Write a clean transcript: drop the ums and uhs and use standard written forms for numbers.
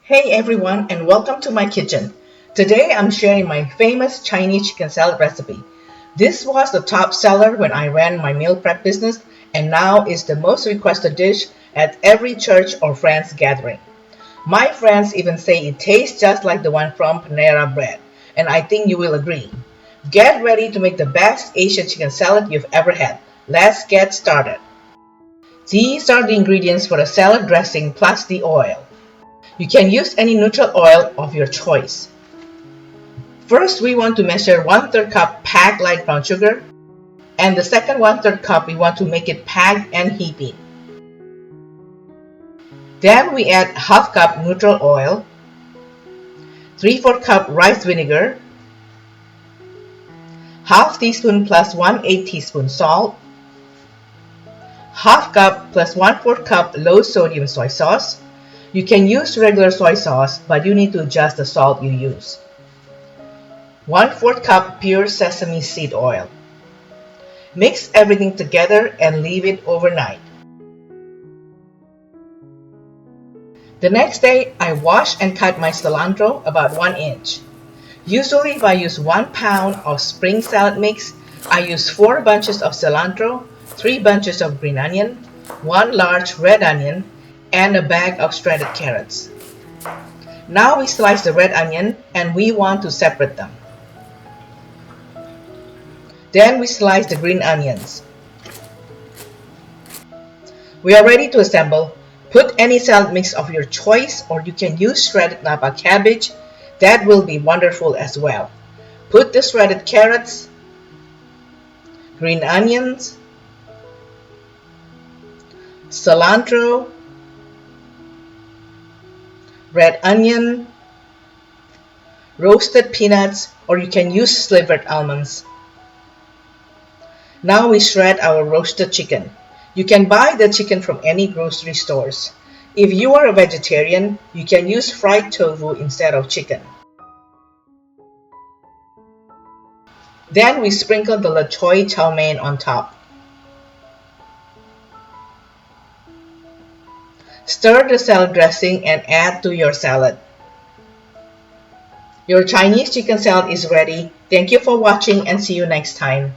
Hey everyone, and welcome to my kitchen. Today I'm sharing my famous Chinese chicken salad recipe. This was the top seller when I ran my meal prep business, and now is the most requested dish at every church or friends gathering. My friends even say it tastes just like the one from Panera Bread, and I think you will agree. Get ready to make the best Asian chicken salad you've ever had. Let's get started. These are the ingredients for the salad dressing plus the oil. You can use any neutral oil of your choice. First, we want to measure 1/3 cup packed light brown sugar, and the second 1/3 cup we want to make it packed and heaping. Then we add half cup neutral oil, 3/4 cup rice vinegar, half teaspoon plus 1/8 teaspoon salt, half cup plus 1/4 cup low sodium soy sauce. You can use regular soy sauce, but you need to adjust the salt you use. 1/4 cup pure sesame seed oil. Mix everything together and leave it overnight. The next day, I wash and cut my cilantro about 1 inch. Usually if I use 1 pound of spring salad mix, I use 4 bunches of cilantro, 3 bunches of green onion, 1 large red onion, and a bag of shredded carrots. Now we slice the red onion and we want to separate them. Then we slice the green onions. We are ready to assemble. Put any salad mix of your choice, or you can use shredded Napa cabbage. That will be wonderful as well. Put the shredded carrots, green onions, cilantro, red onion, roasted peanuts, or you can use slivered almonds. Now we shred our roasted chicken. You can buy the chicken from any grocery stores. If you are a vegetarian, you can use fried tofu instead of chicken. Then we sprinkle the Choy chow mein on top. Stir the salad dressing and add to your salad. Your Chinese chicken salad is ready. Thank you for watching and see you next time.